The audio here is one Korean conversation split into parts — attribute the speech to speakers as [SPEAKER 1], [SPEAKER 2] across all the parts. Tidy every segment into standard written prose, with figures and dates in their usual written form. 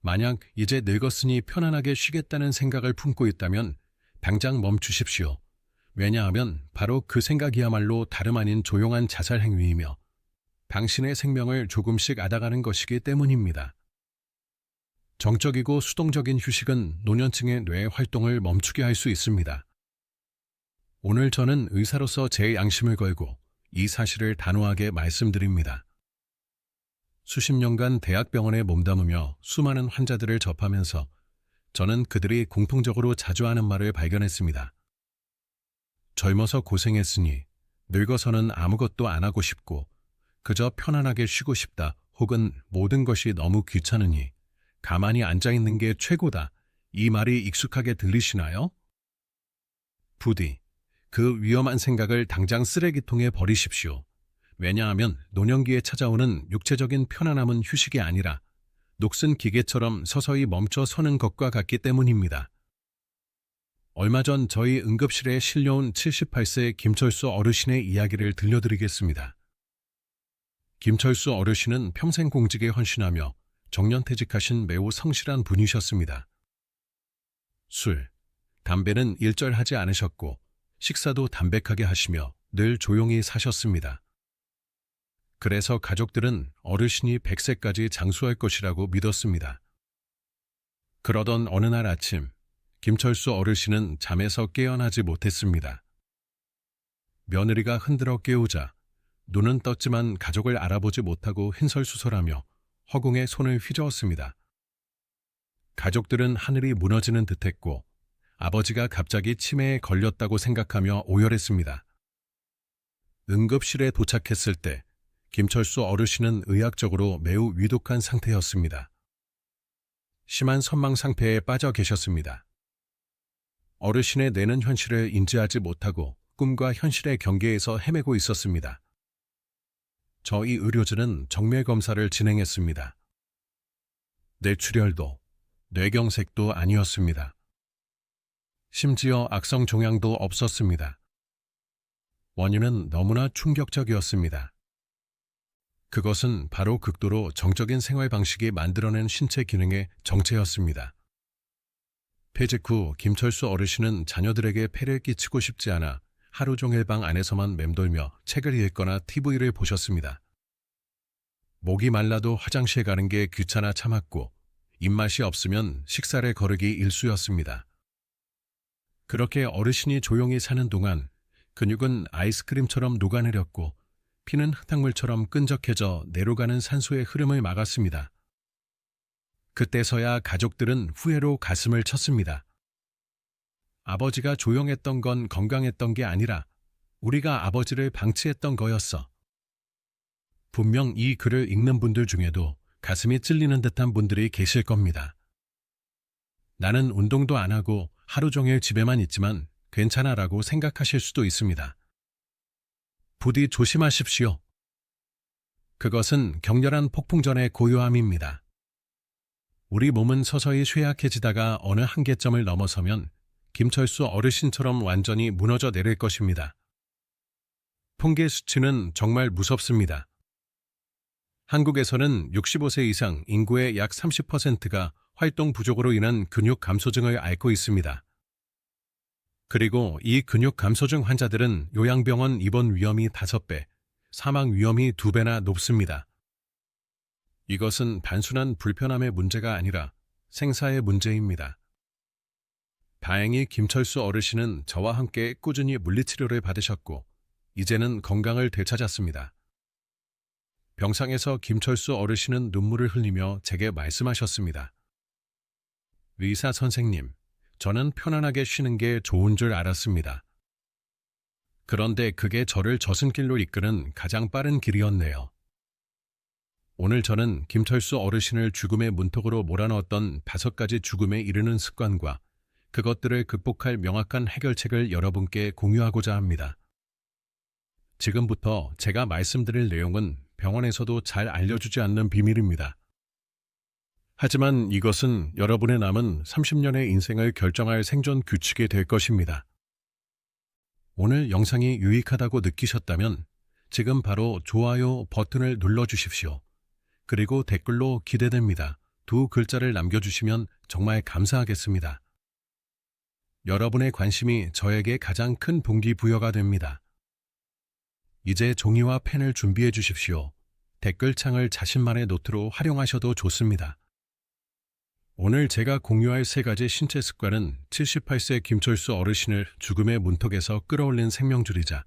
[SPEAKER 1] 만약 이제 늙었으니 편안하게 쉬겠다는 생각을 품고 있다면 당장 멈추십시오. 왜냐하면 바로 그 생각이야말로 다름 아닌 조용한 자살 행위이며 당신의 생명을 조금씩 앗아가는 것이기 때문입니다. 정적이고 수동적인 휴식은 노년층의 뇌 활동을 멈추게 할 수 있습니다. 오늘 저는 의사로서 제 양심을 걸고 이 사실을 단호하게 말씀드립니다. 수십 년간 대학병원에 몸담으며 수많은 환자들을 접하면서 저는 그들이 공통적으로 자주 하는 말을 발견했습니다. 젊어서 고생했으니 늙어서는 아무것도 안 하고 싶고 그저 편안하게 쉬고 싶다, 혹은 모든 것이 너무 귀찮으니 가만히 앉아있는 게 최고다. 이 말이 익숙하게 들리시나요? 부디 그 위험한 생각을 당장 쓰레기통에 버리십시오. 왜냐하면 노년기에 찾아오는 육체적인 편안함은 휴식이 아니라 녹슨 기계처럼 서서히 멈춰 서는 것과 같기 때문입니다. 얼마 전 저희 응급실에 실려온 78세 김철수 어르신의 이야기를 들려드리겠습니다. 김철수 어르신은 평생 공직에 헌신하며 정년퇴직하신 매우 성실한 분이셨습니다. 술, 담배는 일절하지 않으셨고 식사도 담백하게 하시며 늘 조용히 사셨습니다. 그래서 가족들은 어르신이 100세까지 장수할 것이라고 믿었습니다. 그러던 어느 날 아침, 김철수 어르신은 잠에서 깨어나지 못했습니다. 며느리가 흔들어 깨우자 눈은 떴지만 가족을 알아보지 못하고 흰설수설하며 허공에 손을 휘저었습니다. 가족들은 하늘이 무너지는 듯했고 아버지가 갑자기 치매에 걸렸다고 생각하며 오열했습니다. 응급실에 도착했을 때 김철수 어르신은 의학적으로 매우 위독한 상태였습니다. 심한 선망 상태에 빠져 계셨습니다. 어르신의 뇌는 현실을 인지하지 못하고 꿈과 현실의 경계에서 헤매고 있었습니다. 저희 의료진은 정밀 검사를 진행했습니다. 뇌출혈도, 뇌경색도 아니었습니다. 심지어 악성 종양도 없었습니다. 원인은 너무나 충격적이었습니다. 그것은 바로 극도로 정적인 생활 방식이 만들어낸 신체 기능의 정체였습니다. 퇴직 후 김철수 어르신은 자녀들에게 폐를 끼치고 싶지 않아 하루 종일 방 안에서만 맴돌며 책을 읽거나 TV를 보셨습니다. 목이 말라도 화장실 가는 게 귀찮아 참았고 입맛이 없으면 식사를 거르기 일쑤였습니다. 그렇게 어르신이 조용히 사는 동안 근육은 아이스크림처럼 녹아내렸고 피는 흙탕물처럼 끈적해져 내로 가는 산소의 흐름을 막았습니다. 그때서야 가족들은 후회로 가슴을 쳤습니다. 아버지가 조용했던 건 건강했던 게 아니라 우리가 아버지를 방치했던 거였어. 분명 이 글을 읽는 분들 중에도 가슴이 찔리는 듯한 분들이 계실 겁니다. 나는 운동도 안 하고 하루 종일 집에만 있지만 괜찮아라고 생각하실 수도 있습니다. 부디 조심하십시오. 그것은 격렬한 폭풍전의 고요함입니다. 우리 몸은 서서히 쇠약해지다가 어느 한계점을 넘어서면 김철수 어르신처럼 완전히 무너져 내릴 것입니다. 통계 수치는 정말 무섭습니다. 한국에서는 65세 이상 인구의 약 30%가 활동 부족으로 인한 근육 감소증을 앓고 있습니다. 그리고 이 근육 감소증 환자들은 요양병원 입원 위험이 5배, 사망 위험이 2배나 높습니다. 이것은 단순한 불편함의 문제가 아니라 생사의 문제입니다. 다행히 김철수 어르신은 저와 함께 꾸준히 물리치료를 받으셨고 이제는 건강을 되찾았습니다. 병상에서 김철수 어르신은 눈물을 흘리며 제게 말씀하셨습니다. 의사 선생님, 저는 편안하게 쉬는 게 좋은 줄 알았습니다. 그런데 그게 저를 저승길로 이끄는 가장 빠른 길이었네요. 오늘 저는 김철수 어르신을 죽음의 문턱으로 몰아넣었던 5가지 죽음에 이르는 습관과 그것들을 극복할 명확한 해결책을 여러분께 공유하고자 합니다. 지금부터 제가 말씀드릴 내용은 병원에서도 잘 알려주지 않는 비밀입니다. 하지만 이것은 여러분의 남은 30년의 인생을 결정할 생존 규칙이 될 것입니다. 오늘 영상이 유익하다고 느끼셨다면 지금 바로 좋아요 버튼을 눌러주십시오. 그리고 댓글로 기대됩니다. 두 글자를 남겨주시면 정말 감사하겠습니다. 여러분의 관심이 저에게 가장 큰 동기부여가 됩니다. 이제 종이와 펜을 준비해 주십시오. 댓글창을 자신만의 노트로 활용하셔도 좋습니다. 오늘 제가 공유할 3가지 신체 습관은 78세 김철수 어르신을 죽음의 문턱에서 끌어올린 생명줄이자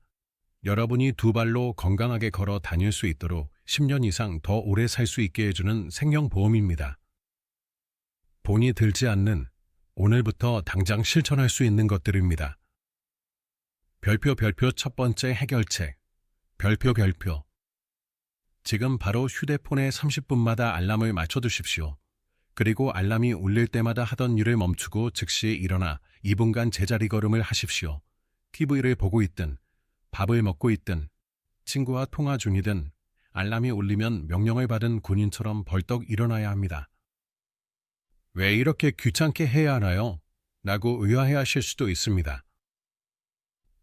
[SPEAKER 1] 여러분이 2발로 건강하게 걸어 다닐 수 있도록 10년 이상 더 오래 살 수 있게 해주는 생명보험입니다. 돈이 들지 않는 오늘부터 당장 실천할 수 있는 것들입니다. 별표 첫 번째 해결책. 별표. 지금 바로 휴대폰에 30분마다 알람을 맞춰두십시오. 그리고 알람이 울릴 때마다 하던 일을 멈추고 즉시 일어나 2분간 제자리 걸음을 하십시오. TV를 보고 있든 밥을 먹고 있든 친구와 통화 중이든 알람이 울리면 명령을 받은 군인처럼 벌떡 일어나야 합니다. 왜 이렇게 귀찮게 해야 하나요? 라고 의아해하실 수도 있습니다.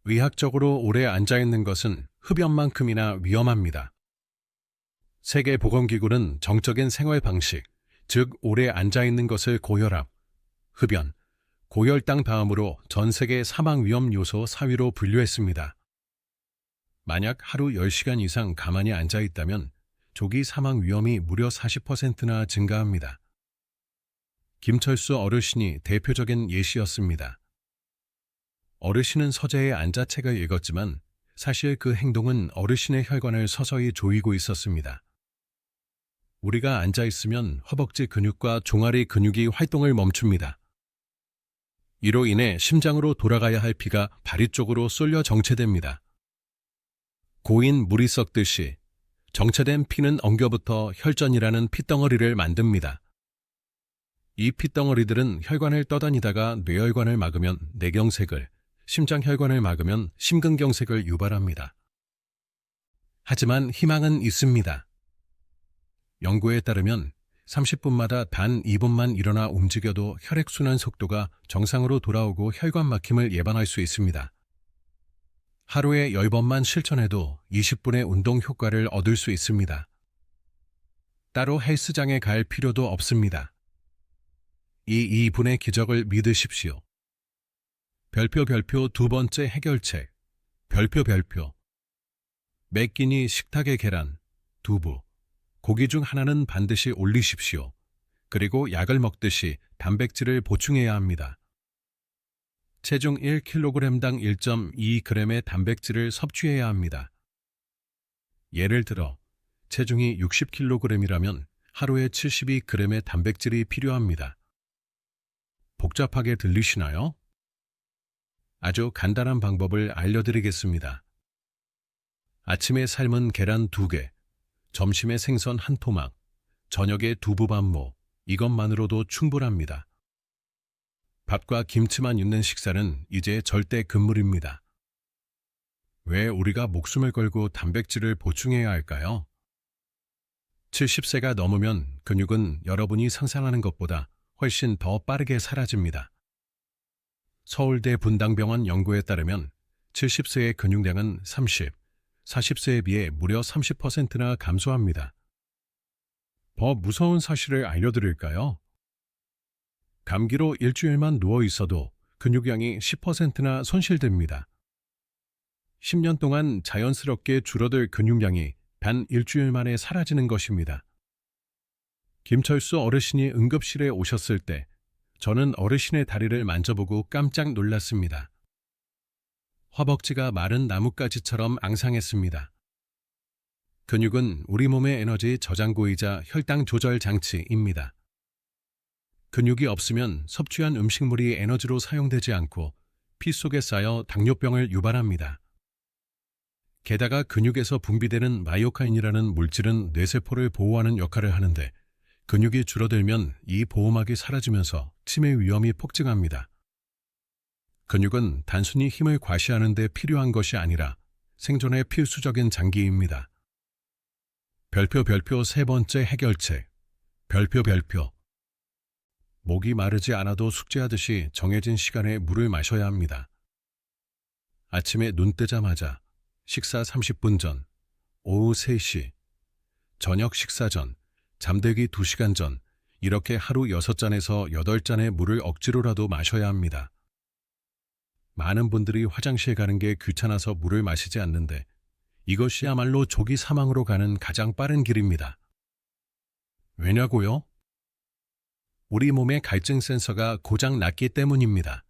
[SPEAKER 1] 의학적으로 오래 앉아있는 것은 흡연만큼이나 위험합니다. 세계보건기구는 정적인 생활 방식, 즉 오래 앉아있는 것을 고혈압, 흡연, 고혈당 다음으로 전 세계 사망 위험 요소 4위로 분류했습니다. 만약 하루 10시간 이상 가만히 앉아있다면 조기 사망 위험이 무려 40%나 증가합니다. 김철수 어르신이 대표적인 예시였습니다. 어르신은 서재에 앉아 책을 읽었지만 사실 그 행동은 어르신의 혈관을 서서히 조이고 있었습니다. 우리가 앉아있으면 허벅지 근육과 종아리 근육이 활동을 멈춥니다. 이로 인해 심장으로 돌아가야 할 피가 다리 쪽으로 쏠려 정체됩니다. 고인 물이 썩듯이 정체된 피는 엉겨붙어 혈전이라는 핏덩어리를 만듭니다. 이 핏덩어리들은 혈관을 떠다니다가 뇌혈관을 막으면 뇌경색을, 심장혈관을 막으면 심근경색을 유발합니다. 하지만 희망은 있습니다. 연구에 따르면 30분마다 단 2분만 일어나 움직여도 혈액순환 속도가 정상으로 돌아오고 혈관 막힘을 예방할 수 있습니다. 하루에 10번만 실천해도 20분의 운동 효과를 얻을 수 있습니다. 따로 헬스장에 갈 필요도 없습니다. 이 2분의 기적을 믿으십시오. 별표 2번째 해결책. 별표. 매 끼니 식탁에 계란, 두부, 고기 중 하나는 반드시 올리십시오. 그리고 약을 먹듯이 단백질을 보충해야 합니다. 체중 1kg당 1.2g의 단백질을 섭취해야 합니다. 예를 들어 체중이 60kg이라면 하루에 72g의 단백질이 필요합니다. 복잡하게 들리시나요? 아주 간단한 방법을 알려드리겠습니다. 아침에 삶은 계란 2개, 점심에 생선 1토막, 저녁에 두부반모, 이것만으로도 충분합니다. 밥과 김치만 있는 식사는 이제 절대 금물입니다. 왜 우리가 목숨을 걸고 단백질을 보충해야 할까요? 70세가 넘으면 근육은 여러분이 상상하는 것보다 훨씬 더 빠르게 사라집니다. 서울대 분당병원 연구에 따르면 70세의 근육량은 40세에 비해 무려 30%나 감소합니다. 더 무서운 사실을 알려드릴까요? 감기로 일주일만 누워 있어도 근육량이 10%나 손실됩니다. 10년 동안 자연스럽게 줄어들 근육량이 단 일주일 만에 사라지는 것입니다. 김철수 어르신이 응급실에 오셨을 때 저는 어르신의 다리를 만져보고 깜짝 놀랐습니다. 허벅지가 마른 나뭇가지처럼 앙상했습니다. 근육은 우리 몸의 에너지 저장고이자 혈당 조절 장치입니다. 근육이 없으면 섭취한 음식물이 에너지로 사용되지 않고 피 속에 쌓여 당뇨병을 유발합니다. 게다가 근육에서 분비되는 마이오카인이라는 물질은 뇌세포를 보호하는 역할을 하는데 근육이 줄어들면 이 보호막이 사라지면서 치매 위험이 폭증합니다. 근육은 단순히 힘을 과시하는 데 필요한 것이 아니라 생존의 필수적인 장기입니다. 별표 3번째 해결책. 별표. 목이 마르지 않아도 숙제하듯이 정해진 시간에 물을 마셔야 합니다. 아침에 눈 뜨자마자, 식사 30분 전, 오후 3시, 저녁 식사 전, 잠들기 2시간 전, 이렇게 하루 6잔에서 8잔의 물을 억지로라도 마셔야 합니다. 많은 분들이 화장실 가는 게 귀찮아서 물을 마시지 않는데 이것이야말로 조기 사망으로 가는 가장 빠른 길입니다. 왜냐고요? 우리 몸의 갈증 센서가 고장 났기 때문입니다.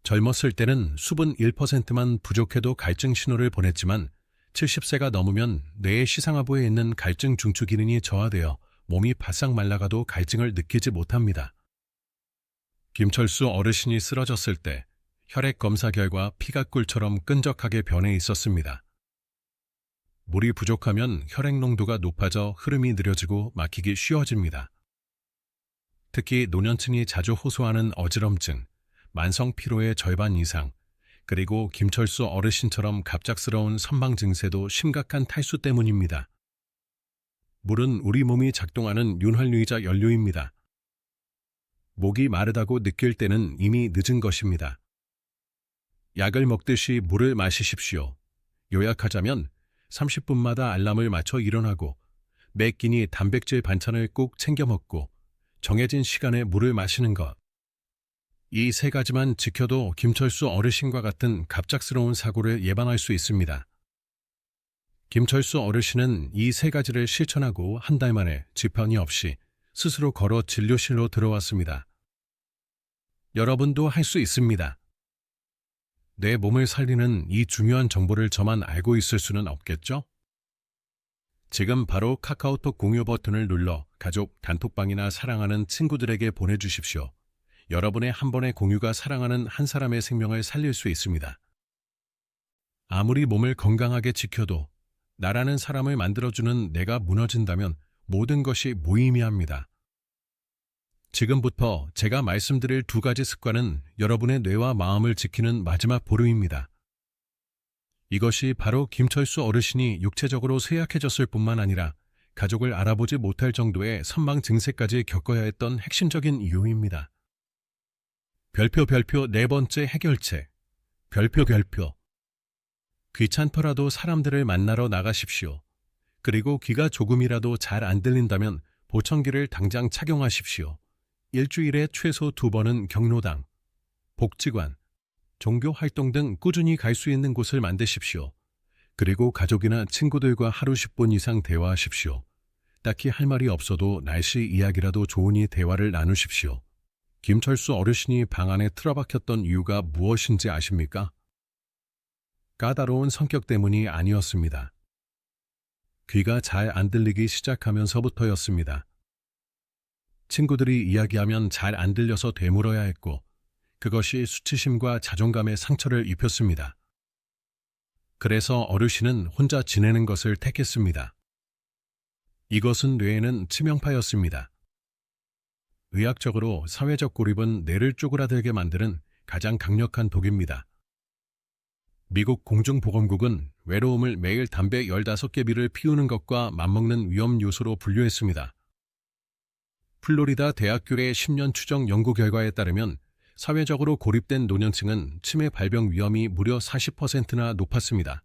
[SPEAKER 1] 젊었을 때는 수분 1%만 부족해도 갈증 신호를 보냈지만 70세가 넘으면 뇌의 시상하부에 있는 갈증 중추 기능이 저하되어 몸이 바싹 말라가도 갈증을 느끼지 못합니다. 김철수 어르신이 쓰러졌을 때 혈액 검사 결과 피가 꿀처럼 끈적하게 변해 있었습니다. 물이 부족하면 혈액 농도가 높아져 흐름이 느려지고 막히기 쉬워집니다. 특히 노년층이 자주 호소하는 어지럼증, 만성 피로의 절반 이상, 그리고 김철수 어르신처럼 갑작스러운 선망 증세도 심각한 탈수 때문입니다. 물은 우리 몸이 작동하는 윤활유이자 연료입니다. 목이 마르다고 느낄 때는 이미 늦은 것입니다. 약을 먹듯이 물을 마시십시오. 요약하자면 30분마다 알람을 맞춰 일어나고 매 끼니 단백질 반찬을 꼭 챙겨 먹고 정해진 시간에 물을 마시는 것. 이 세 가지만 지켜도 김철수 어르신과 같은 갑작스러운 사고를 예방할 수 있습니다. 김철수 어르신은 이 세 가지를 실천하고 한 달 만에 지편이 없이 스스로 걸어 진료실로 들어왔습니다. 여러분도 할 수 있습니다. 내 몸을 살리는 이 중요한 정보를 저만 알고 있을 수는 없겠죠? 지금 바로 카카오톡 공유 버튼을 눌러 가족, 단톡방이나 사랑하는 친구들에게 보내주십시오. 여러분의 한 번의 공유가 사랑하는 한 사람의 생명을 살릴 수 있습니다. 아무리 몸을 건강하게 지켜도 나라는 사람을 만들어주는 내가 무너진다면 모든 것이 무의미합니다. 지금부터 제가 말씀드릴 2가지 습관은 여러분의 뇌와 마음을 지키는 마지막 보루입니다. 이것이 바로 김철수 어르신이 육체적으로 쇠약해졌을 뿐만 아니라 가족을 알아보지 못할 정도의 선망 증세까지 겪어야 했던 핵심적인 이유입니다. 별표 4번째 해결책. 별표. 귀찮더라도 사람들을 만나러 나가십시오. 그리고 귀가 조금이라도 잘 안 들린다면 보청기를 당장 착용하십시오. 일주일에 최소 2번은 경로당, 복지관, 종교 활동 등 꾸준히 갈 수 있는 곳을 만드십시오. 그리고 가족이나 친구들과 하루 10분 이상 대화하십시오. 딱히 할 말이 없어도 날씨 이야기라도 좋으니 대화를 나누십시오. 김철수 어르신이 방 안에 틀어박혔던 이유가 무엇인지 아십니까? 까다로운 성격 때문이 아니었습니다. 귀가 잘 안 들리기 시작하면서부터였습니다. 친구들이 이야기하면 잘 안 들려서 되물어야 했고 그것이 수치심과 자존감에 상처를 입혔습니다. 그래서 어르신은 혼자 지내는 것을 택했습니다. 이것은 뇌에는 치명파였습니다. 의학적으로 사회적 고립은 뇌를 쪼그라들게 만드는 가장 강력한 독입니다. 미국 공중보건국은 외로움을 매일 담배 15개비를 피우는 것과 맞먹는 위험 요소로 분류했습니다. 플로리다 대학교의 10년 추정 연구 결과에 따르면 사회적으로 고립된 노년층은 치매 발병 위험이 무려 40%나 높았습니다.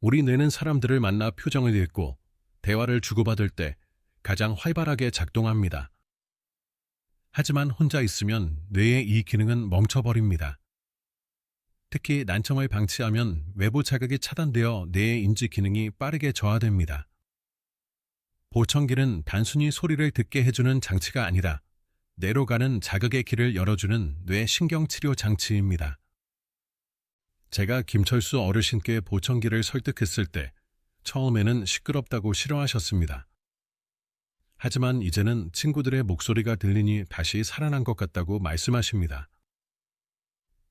[SPEAKER 1] 우리 뇌는 사람들을 만나 표정을 읽고 대화를 주고받을 때 가장 활발하게 작동합니다. 하지만 혼자 있으면 뇌의 이 기능은 멈춰버립니다. 특히 난청을 방치하면 외부 자극이 차단되어 뇌의 인지 기능이 빠르게 저하됩니다. 보청기는 단순히 소리를 듣게 해주는 장치가 아니라 뇌로 가는 자극의 길을 열어주는 뇌 신경치료 장치입니다. 제가 김철수 어르신께 보청기를 설득했을 때 처음에는 시끄럽다고 싫어하셨습니다. 하지만 이제는 친구들의 목소리가 들리니 다시 살아난 것 같다고 말씀하십니다.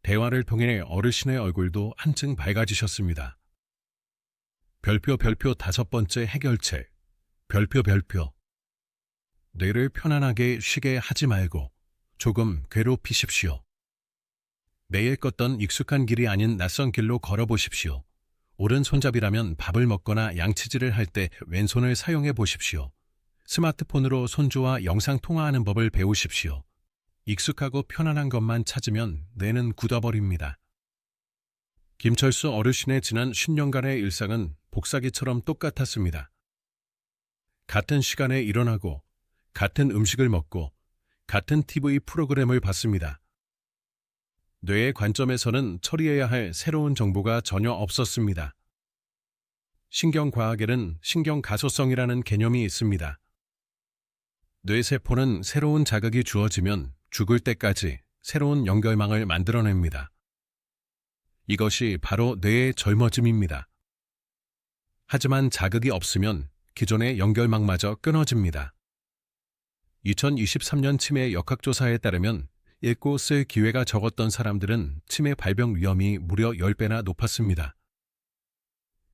[SPEAKER 1] 대화를 통해 어르신의 얼굴도 한층 밝아지셨습니다. 별표 5번째 해결책. 별표. 뇌를 편안하게 쉬게 하지 말고 조금 괴롭히십시오. 매일 걷던 익숙한 길이 아닌 낯선 길로 걸어보십시오. 오른손잡이라면 밥을 먹거나 양치질을 할 때 왼손을 사용해 보십시오. 스마트폰으로 손주와 영상 통화하는 법을 배우십시오. 익숙하고 편안한 것만 찾으면 뇌는 굳어버립니다. 김철수 어르신의 지난 10년간의 일상은 복사기처럼 똑같았습니다. 같은 시간에 일어나고 같은 음식을 먹고 같은 TV 프로그램을 봤습니다. 뇌의 관점에서는 처리해야 할 새로운 정보가 전혀 없었습니다. 신경과학에는 신경가소성이라는 개념이 있습니다. 뇌세포는 새로운 자극이 주어지면 죽을 때까지 새로운 연결망을 만들어냅니다. 이것이 바로 뇌의 젊어짐입니다. 하지만 자극이 없으면 기존의 연결망마저 끊어집니다. 2023년 치매 역학조사에 따르면 읽고 쓸 기회가 적었던 사람들은 치매 발병 위험이 무려 10배나 높았습니다.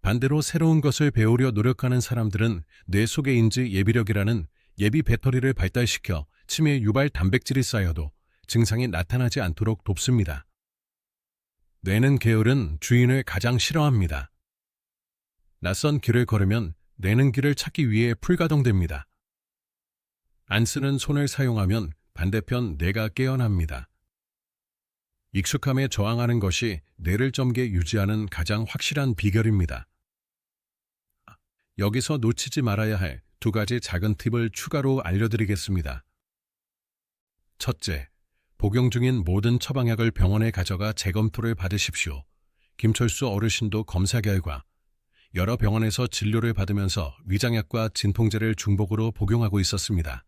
[SPEAKER 1] 반대로 새로운 것을 배우려 노력하는 사람들은 뇌 속의 인지 예비력이라는 예비 배터리를 발달시켜 치매 유발 단백질이 쌓여도 증상이 나타나지 않도록 돕습니다. 뇌는 게으른 주인을 가장 싫어합니다. 낯선 길을 걸으면 뇌는 길을 찾기 위해 풀가동됩니다. 안 쓰는 손을 사용하면 반대편 뇌가 깨어납니다. 익숙함에 저항하는 것이 뇌를 젊게 유지하는 가장 확실한 비결입니다. 여기서 놓치지 말아야 할 2가지 작은 팁을 추가로 알려드리겠습니다. 첫째, 복용 중인 모든 처방약을 병원에 가져가 재검토를 받으십시오. 김철수 어르신도 검사 결과 여러 병원에서 진료를 받으면서 위장약과 진통제를 중복으로 복용하고 있었습니다.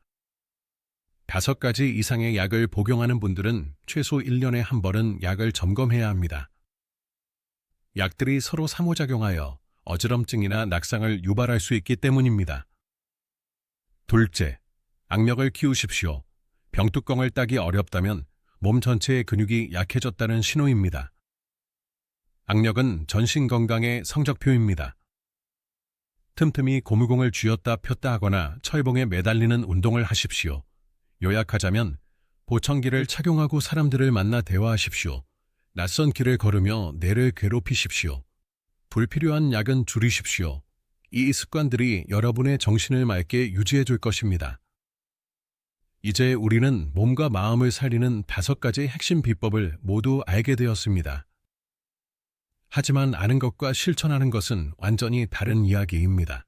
[SPEAKER 1] 5가지 이상의 약을 복용하는 분들은 최소 1년에 한 번은 약을 점검해야 합니다. 약들이 서로 상호작용하여 어지럼증이나 낙상을 유발할 수 있기 때문입니다. 둘째, 악력을 키우십시오. 병뚜껑을 따기 어렵다면 몸 전체의 근육이 약해졌다는 신호입니다. 악력은 전신 건강의 성적표입니다. 틈틈이 고무공을 쥐었다 폈다 하거나 철봉에 매달리는 운동을 하십시오. 요약하자면 보청기를 착용하고 사람들을 만나 대화하십시오. 낯선 길을 걸으며 뇌를 괴롭히십시오. 불필요한 약은 줄이십시오. 이 습관들이 여러분의 정신을 맑게 유지해 줄 것입니다. 이제 우리는 몸과 마음을 살리는 5가지 핵심 비법을 모두 알게 되었습니다. 하지만 아는 것과 실천하는 것은 완전히 다른 이야기입니다.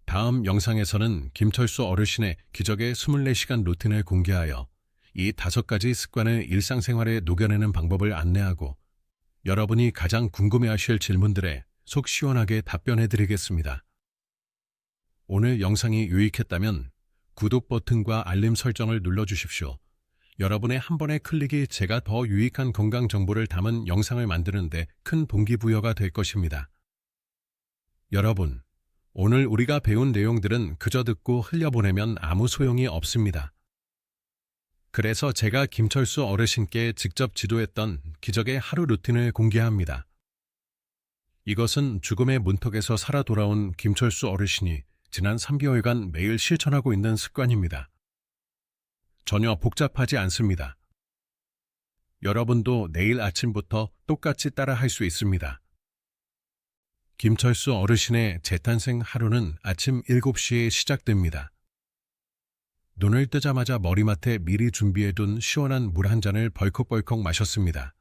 [SPEAKER 1] 다음 영상에서는 김철수 어르신의 기적의 24시간 루틴을 공개하여 이 5가지 습관을 일상생활에 녹여내는 방법을 안내하고 여러분이 가장 궁금해하실 질문들에 속 시원하게 답변해 드리겠습니다. 오늘 영상이 유익했다면 구독 버튼과 알림 설정을 눌러주십시오. 여러분의 한 번의 클릭이 제가 더 유익한 건강 정보를 담은 영상을 만드는 데 큰 동기부여가 될 것입니다. 여러분, 오늘 우리가 배운 내용들은 그저 듣고 흘려보내면 아무 소용이 없습니다. 그래서 제가 김철수 어르신께 직접 지도했던 기적의 하루 루틴을 공개합니다. 이것은 죽음의 문턱에서 살아 돌아온 김철수 어르신이 지난 3개월간 매일 실천하고 있는 습관입니다. 전혀 복잡하지 않습니다. 여러분도 내일 아침부터 똑같이 따라 할 수 있습니다. 김철수 어르신의 재탄생 하루는 아침 7시에 시작됩니다. 눈을 뜨자마자 머리맡에 미리 준비해둔 시원한 물 한 잔을 벌컥벌컥 마셨습니다.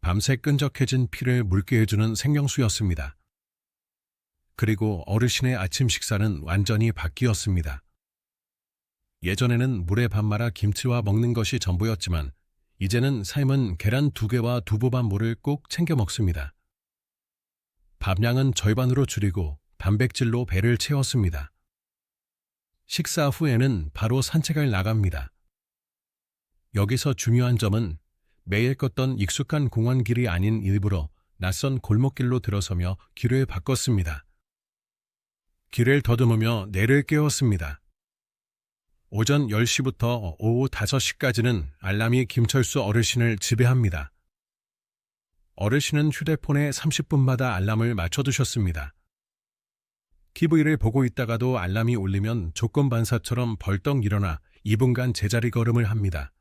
[SPEAKER 1] 밤새 끈적해진 피를 묽게 해주는 생명수였습니다. 그리고 어르신의 아침 식사는 완전히 바뀌었습니다. 예전에는 물에 밥 말아 김치와 먹는 것이 전부였지만 이제는 삶은 계란 2개와 두부밥물을 꼭 챙겨 먹습니다. 밥량은 절반으로 줄이고 단백질로 배를 채웠습니다. 식사 후에는 바로 산책을 나갑니다. 여기서 중요한 점은 매일 걷던 익숙한 공원길이 아닌 일부러 낯선 골목길로 들어서며 길을 바꿨습니다. 길을 더듬으며 뇌를 깨웠습니다. 오전 10시부터 오후 5시까지는 알람이 김철수 어르신을 지배합니다. 어르신은 휴대폰에 30분마다 알람을 맞춰두셨습니다. TV를 보고 있다가도 알람이 울리면 조건반사처럼 벌떡 일어나 2분간 제자리 걸음을 합니다.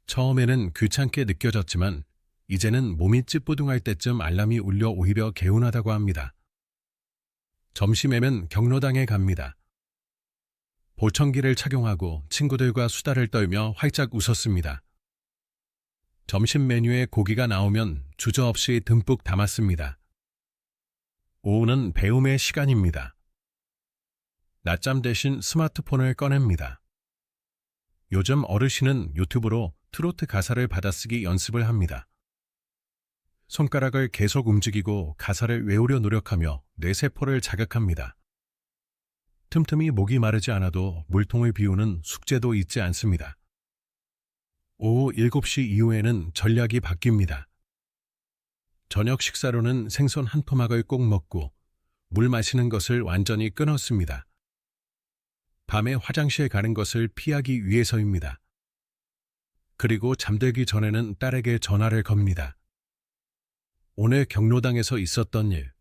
[SPEAKER 1] 처음에는 귀찮게 느껴졌지만 이제는 몸이 찌뿌둥할 때쯤 알람이 울려 오히려 개운하다고 합니다. 점심에는 경로당에 갑니다. 보청기를 착용하고 친구들과 수다를 떨며 활짝 웃었습니다. 점심 메뉴에 고기가 나오면 주저없이 듬뿍 담았습니다. 오후는 배움의 시간입니다. 낮잠 대신 스마트폰을 꺼냅니다. 요즘 어르신은 유튜브로 트로트 가사를 받아쓰기 연습을 합니다. 손가락을 계속 움직이고 가사를 외우려 노력하며 뇌세포를 자극합니다. 틈틈이 목이 마르지 않아도 물통을 비우는 숙제도 잊지 않습니다. 오후 7시 이후에는 전략이 바뀝니다. 저녁 식사로는 생선 한 토막을 꼭 먹고 물 마시는 것을 완전히 끊었습니다. 밤에 화장실 가는 것을 피하기 위해서입니다. 그리고 잠들기 전에는 딸에게 전화를 겁니다. 오늘 경로당에서 있었던 일,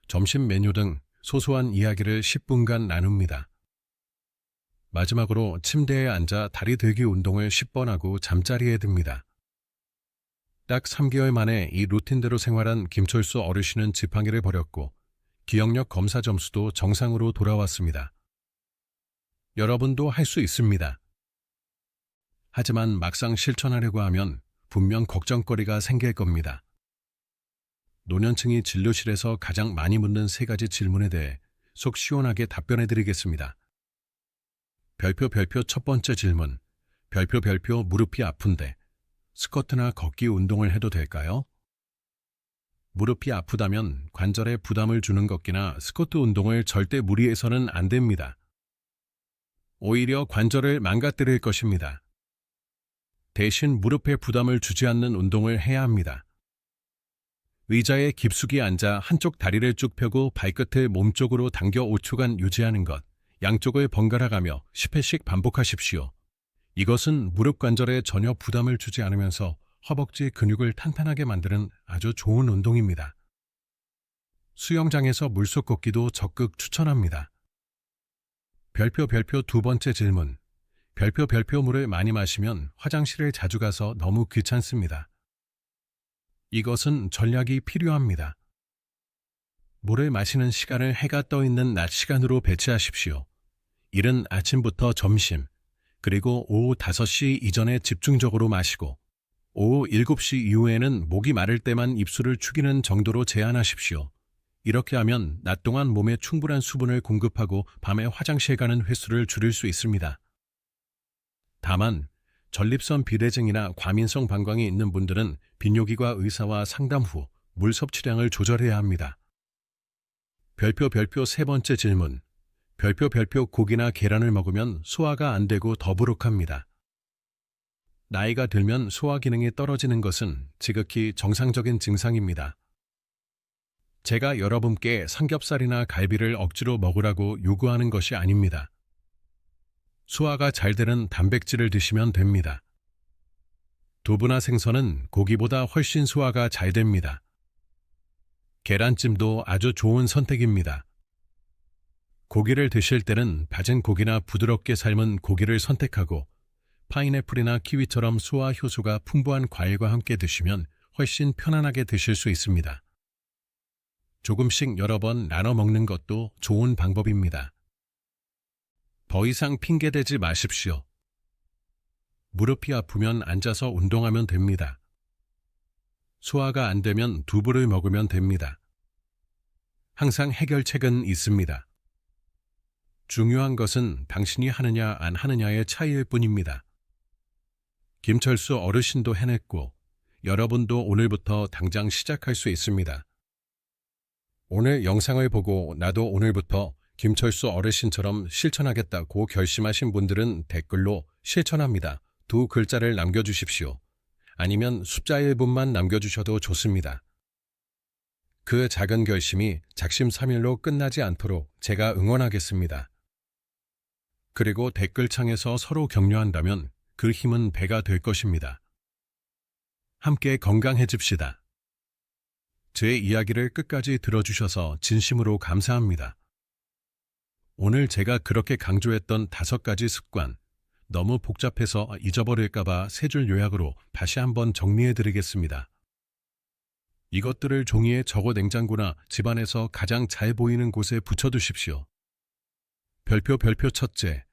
[SPEAKER 1] 점심 메뉴 등 소소한 이야기를 10분간 나눕니다. 마지막으로 침대에 앉아 다리 들기 운동을 10번 하고 잠자리에 듭니다. 딱 3개월 만에 이 루틴대로 생활한 김철수 어르신은 지팡이를 버렸고 기억력 검사 점수도 정상으로 돌아왔습니다. 여러분도 할 수 있습니다. 하지만 막상 실천하려고 하면 분명 걱정거리가 생길 겁니다. 노년층이 진료실에서 가장 많이 묻는 3가지 질문에 대해 속 시원하게 답변해 드리겠습니다. 별표 첫 번째 질문. 별표 무릎이 아픈데 스쿼트나 걷기 운동을 해도 될까요? 무릎이 아프다면 관절에 부담을 주는 걷기나 스쿼트 운동을 절대 무리해서는 안 됩니다. 오히려 관절을 망가뜨릴 것입니다. 대신 무릎에 부담을 주지 않는 운동을 해야 합니다. 의자에 깊숙이 앉아 한쪽 다리를 쭉 펴고 발끝을 몸쪽으로 당겨 5초간 유지하는 것, 양쪽을 번갈아 가며 10회씩 반복하십시오. 이것은 무릎 관절에 전혀 부담을 주지 않으면서 허벅지 근육을 탄탄하게 만드는 아주 좋은 운동입니다. 수영장에서 물속 걷기도 적극 추천합니다. 별표 두 번째 질문. 별표 물을 많이 마시면 화장실을 자주 가서 너무 귀찮습니다. 이것은 전략이 필요합니다. 물을 마시는 시간을 해가 떠 있는 낮 시간으로 배치하십시오. 이른 아침부터 점심, 그리고 오후 5시 이전에 집중적으로 마시고 오후 7시 이후에는 목이 마를 때만 입술을 축이는 정도로 제한하십시오. 이렇게 하면 낮 동안 몸에 충분한 수분을 공급하고 밤에 화장실 가는 횟수를 줄일 수 있습니다. 다만 전립선 비대증이나 과민성 방광이 있는 분들은 비뇨기과 의사와 상담 후 물 섭취량을 조절해야 합니다. 별표 세 번째 질문. 별표 고기나 계란을 먹으면 소화가 안 되고 더부룩합니다. 나이가 들면 소화 기능이 떨어지는 것은 지극히 정상적인 증상입니다. 제가 여러분께 삼겹살이나 갈비를 억지로 먹으라고 요구하는 것이 아닙니다. 소화가 잘 되는 단백질을 드시면 됩니다. 두부나 생선은 고기보다 훨씬 소화가 잘 됩니다. 계란찜도 아주 좋은 선택입니다. 고기를 드실 때는 밭은 고기나 부드럽게 삶은 고기를 선택하고 파인애플이나 키위처럼 소화 효소가 풍부한 과일과 함께 드시면 훨씬 편안하게 드실 수 있습니다. 조금씩 여러 번 나눠 먹는 것도 좋은 방법입니다. 더 이상 핑계대지 마십시오. 무릎이 아프면 앉아서 운동하면 됩니다. 소화가 안 되면 두부를 먹으면 됩니다. 항상 해결책은 있습니다. 중요한 것은 당신이 하느냐 안 하느냐의 차이일 뿐입니다. 김철수 어르신도 해냈고 여러분도 오늘부터 당장 시작할 수 있습니다. 오늘 영상을 보고 나도 오늘부터 김철수 어르신처럼 실천하겠다고 결심하신 분들은 댓글로 실천합니다. 2글자를 남겨주십시오. 아니면 숫자 1분만 남겨주셔도 좋습니다. 그 작은 결심이 작심삼일로 끝나지 않도록 제가 응원하겠습니다. 그리고 댓글창에서 서로 격려한다면 그 힘은 배가 될 것입니다. 함께 건강해집시다. 제 이야기를 끝까지 들어주셔서 진심으로 감사합니다. 오늘 제가 그렇게 강조했던 5가지 습관, 너무 복잡해서 잊어버릴까봐 3줄 요약으로 다시 한번 정리해드리겠습니다. 이것들을 종이에 적어 냉장고나 집안에서 가장 잘 보이는 곳에 붙여두십시오. 별표 첫째.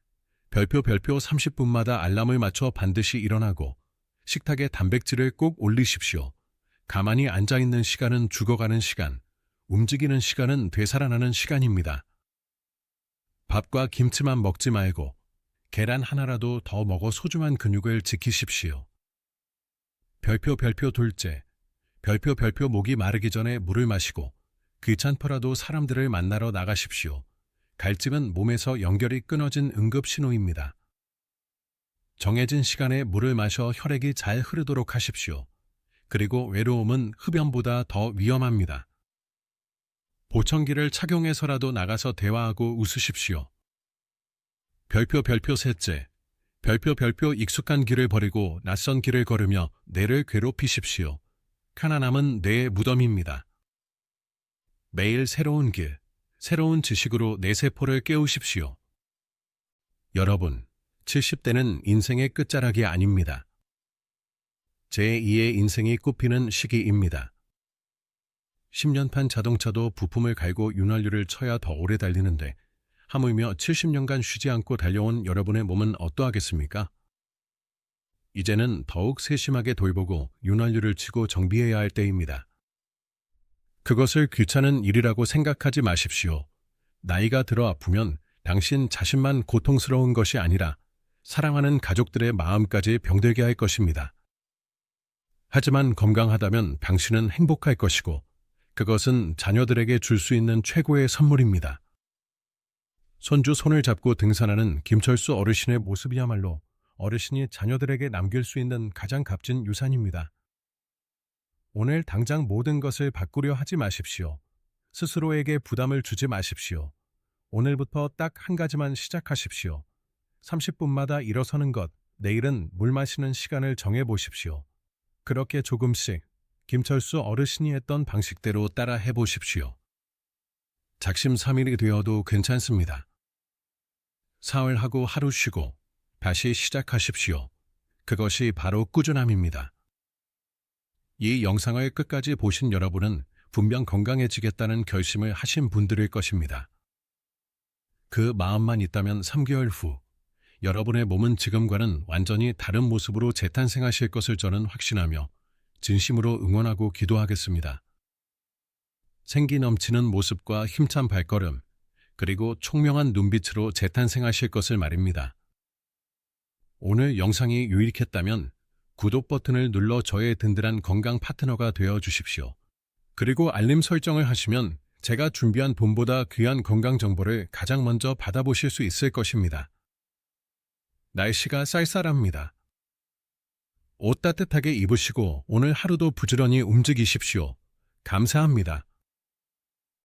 [SPEAKER 1] 별표 30분마다 알람을 맞춰 반드시 일어나고 식탁에 단백질을 꼭 올리십시오. 가만히 앉아있는 시간은 죽어가는 시간, 움직이는 시간은 되살아나는 시간입니다. 밥과 김치만 먹지 말고 계란 하나라도 더 먹어 소중한 근육을 지키십시오. 별표 둘째, 별표 목이 마르기 전에 물을 마시고 귀찮더라도 사람들을 만나러 나가십시오. 갈증은 몸에서 연결이 끊어진 응급 신호입니다. 정해진 시간에 물을 마셔 혈액이 잘 흐르도록 하십시오. 그리고 외로움은 흡연보다 더 위험합니다. 보청기를 착용해서라도 나가서 대화하고 웃으십시오. 별표 셋째, 별표 익숙한 길을 버리고 낯선 길을 걸으며 뇌를 괴롭히십시오. 편안함은 뇌의 무덤입니다. 매일 새로운 길, 새로운 지식으로 내 세포를 깨우십시오. 여러분, 70대는 인생의 끝자락이 아닙니다. 제2의 인생이 꽃피는 시기입니다. 10년판 자동차도 부품을 갈고 윤활유를 쳐야 더 오래 달리는데 하물며 70년간 쉬지 않고 달려온 여러분의 몸은 어떠하겠습니까? 이제는 더욱 세심하게 돌보고 윤활유를 치고 정비해야 할 때입니다. 그것을 귀찮은 일이라고 생각하지 마십시오. 나이가 들어 아프면 당신 자신만 고통스러운 것이 아니라 사랑하는 가족들의 마음까지 병들게 할 것입니다. 하지만 건강하다면 당신은 행복할 것이고 그것은 자녀들에게 줄 수 있는 최고의 선물입니다. 손주 손을 잡고 등산하는 김철수 어르신의 모습이야말로 어르신이 자녀들에게 남길 수 있는 가장 값진 유산입니다. 오늘 당장 모든 것을 바꾸려 하지 마십시오. 스스로에게 부담을 주지 마십시오. 오늘부터 딱 한 가지만 시작하십시오. 30분마다 일어서는 것, 내일은 물 마시는 시간을 정해보십시오. 그렇게 조금씩 김철수 어르신이 했던 방식대로 따라 해보십시오. 작심삼일이 되어도 괜찮습니다. 사흘하고 하루 쉬고 다시 시작하십시오. 그것이 바로 꾸준함입니다. 이 영상을 끝까지 보신 여러분은 분명 건강해지겠다는 결심을 하신 분들일 것입니다. 그 마음만 있다면 3개월 후 여러분의 몸은 지금과는 완전히 다른 모습으로 재탄생하실 것을 저는 확신하며 진심으로 응원하고 기도하겠습니다. 생기 넘치는 모습과 힘찬 발걸음, 그리고 총명한 눈빛으로 재탄생하실 것을 말입니다. 오늘 영상이 유익했다면 구독 버튼을 눌러 저의 든든한 건강 파트너가 되어 주십시오. 그리고 알림 설정을 하시면 제가 준비한 돈보다 귀한 건강 정보를 가장 먼저 받아보실 수 있을 것입니다. 날씨가 쌀쌀합니다. 옷 따뜻하게 입으시고 오늘 하루도 부지런히 움직이십시오. 감사합니다.